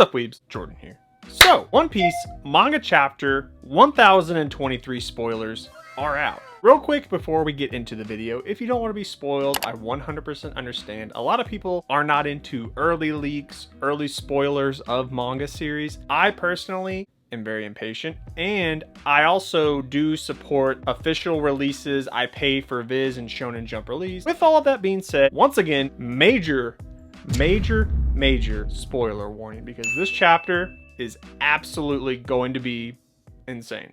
What's up, weebs? Jordan here. So, One Piece Manga Chapter 1023 spoilers are out. Real quick before we get into the video, if you don't want to be spoiled, I 100% understand. A lot of people are not into early leaks, early spoilers of manga series. I personally am very impatient, and I also do support official releases. I pay for Viz and Shonen Jump release. With all of that being said, once again, major spoiler warning, because this chapter is absolutely going to be insane.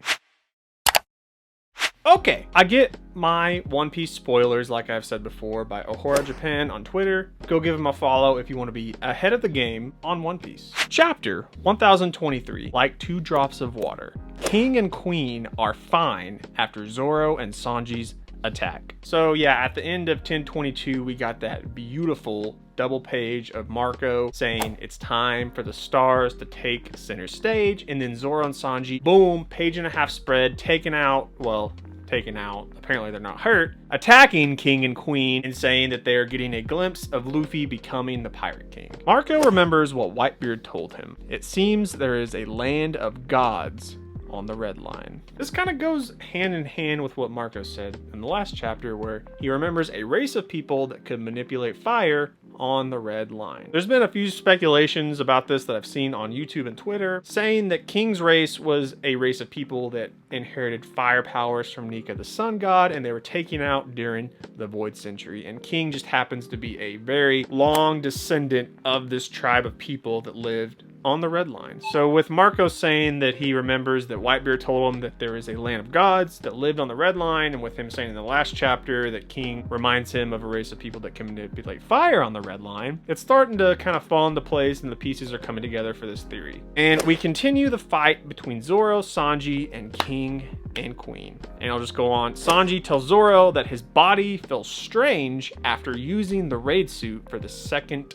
Okay, I get my One Piece spoilers, like I've said before, by Ohara Japan on Twitter. Go give him a follow if you want to be ahead of the game on One Piece. Chapter 1023, like two drops of water. King and Queen are fine after Zoro and Sanji's attack. So yeah, at the end of 1022, we got that beautiful double page of Marco saying it's time for the stars to take center stage, and then Zoro and Sanji, boom, page and a half spread, taken out, apparently they're not hurt, attacking King and Queen and saying that they are getting a glimpse of Luffy becoming the Pirate King. Marco remembers what Whitebeard told him. It seems there is a land of gods on the red line. This kind of goes hand in hand with what Marco said in the last chapter, where he remembers a race of people that could manipulate fire on the red line. There's been a few speculations about this that I've seen on YouTube and Twitter, saying that King's race was a race of people that inherited fire powers from Nika the sun god, and they were taken out during the Void Century, and King just happens to be a very long descendant of this tribe of people that lived on the red line. So with Marco saying that he remembers that Whitebeard told him that there is a land of gods that lived on the red line, and with him saying in the last chapter that King reminds him of a race of people that can manipulate fire on the red line, it's starting to kind of fall into place, and the pieces are coming together for this theory. And we continue the fight between Zoro, Sanji, and King and Queen. And I'll just go on. Sanji tells Zoro that his body feels strange after using the raid suit for the second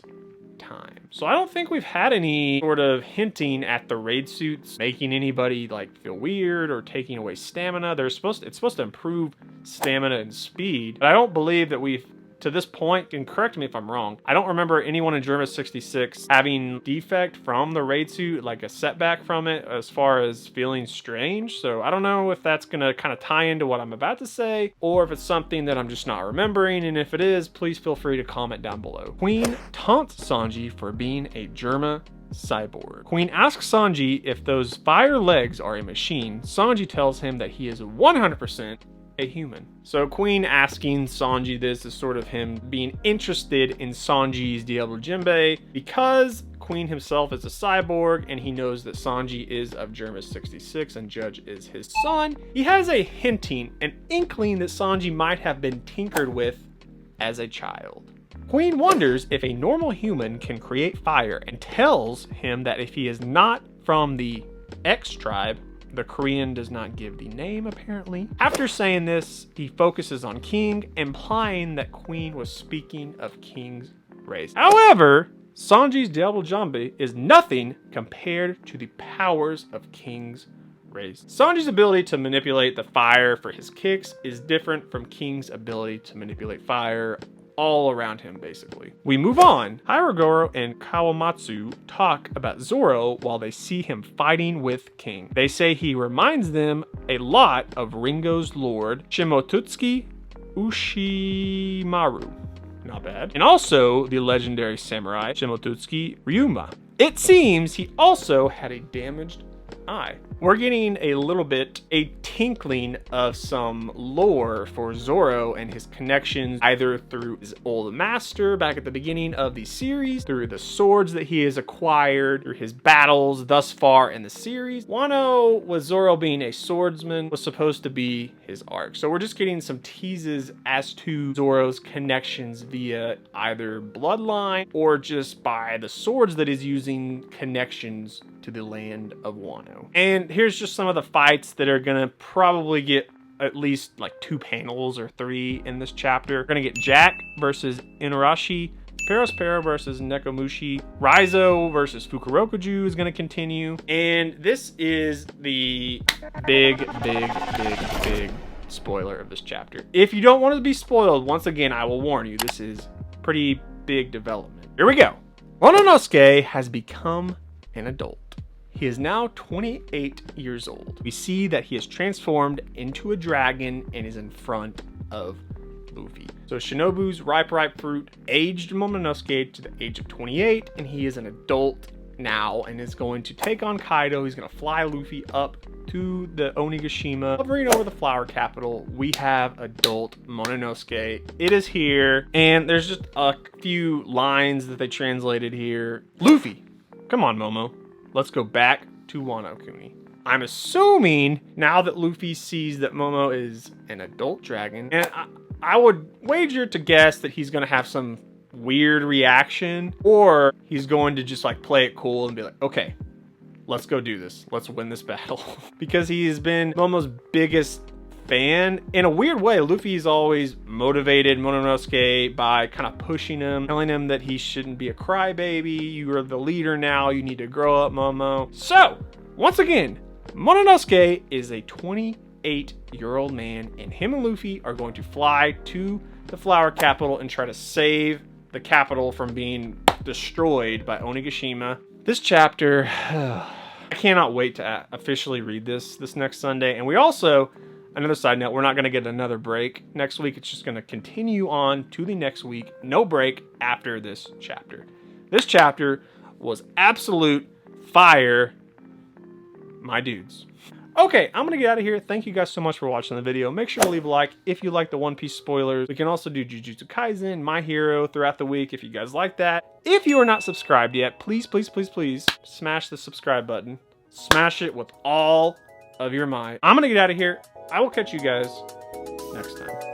time. So I don't think we've had any sort of hinting at the raid suits making anybody like feel weird or taking away stamina. It's supposed to improve stamina and speed, but I don't believe that we've, to this point, and correct me if I'm wrong, I don't remember anyone in Germa 66 having defect from the raid suit, like a setback from it as far as feeling strange. So I don't know if that's gonna kind of tie into what I'm about to say, or if it's something that I'm just not remembering, and if it is, please feel free to comment down below. Queen taunts Sanji for being a Germa cyborg. Queen asks Sanji if those fire legs are a machine. Sanji tells him that he is 100% a human. So Queen asking Sanji this is sort of him being interested in Sanji's Diablo Jinbei, because Queen himself is a cyborg and he knows that Sanji is of Germa 66 and Judge is his son. He has a hinting, an inkling that Sanji might have been tinkered with as a child. Queen wonders if a normal human can create fire and tells him that if he is not from the X tribe, the Korean does not give the name, apparently. After saying this, he focuses on King, implying that Queen was speaking of King's race. However, Sanji's Diablo Jinbei is nothing compared to the powers of King's race. Sanji's ability to manipulate the fire for his kicks is different from King's ability to manipulate fire all around him, basically. We move on. Hirogoro and Kawamatsu talk about Zoro while they see him fighting with King. They say he reminds them a lot of Ringo's lord, Shimotsuki Ushimaru. Not bad. And also the legendary samurai, Shimotsuki Ryuma. It seems he also had a damaged eye. We're getting a little bit, a tinkling of some lore for Zoro and his connections, either through his old master back at the beginning of the series, through the swords that he has acquired, through his battles thus far in the series. Wano, with Zoro being a swordsman, was supposed to be his arc. So we're just getting some teases as to Zoro's connections via either bloodline or just by the swords that he's using, connections to the land of Wano. And here's just some of the fights that are gonna probably get at least like 2 panels or 3 in this chapter. We're gonna get Jack versus Inuarashi, Perospero versus Nekomushi, Raizo versus Fukurokuju is gonna continue, and this is the big spoiler of this chapter. If you don't want to be spoiled, once again, I will warn you, this is pretty big development. Here we go. Momonosuke has become an adult. He is now 28 years old. We see that he is transformed into a dragon and is in front of Luffy. So Shinobu's ripe fruit aged Momonosuke to the age of 28, and he is an adult now and is going to take on Kaido. He's going to fly Luffy up to the Onigashima. Hovering over the flower capital, we have adult Momonosuke. It is here, and there's just a few lines that they translated here. Luffy, come on, Momo. Let's go back to Wano Kuni. I'm assuming now that Luffy sees that Momo is an adult dragon, and I would wager to guess that he's going to have some weird reaction, or he's going to just like play it cool and be like, okay, let's go do this. Let's win this battle. Because he's been Momo's biggest fan. In a weird way, Luffy's always motivated Momonosuke by kind of pushing him, telling him that he shouldn't be a crybaby. You are the leader now. You need to grow up, Momo. So, once again, Momonosuke is a 28-year-old man, and him and Luffy are going to fly to the flower capital and try to save the capital from being destroyed by Onigashima. This chapter, I cannot wait to officially read this next Sunday. And we also, another side note, we're not going to get another break next week. It's just going to continue on to the next week. No break after this chapter. This chapter was absolute fire, my dudes. Okay, I'm going to get out of here. Thank you guys so much for watching the video. Make sure to leave a like if you like the One Piece spoilers. We can also do Jujutsu Kaisen, My Hero throughout the week if you guys like that. If you are not subscribed yet, please smash the subscribe button. Smash it with all of your might. I'm going to get out of here. I will catch you guys next time.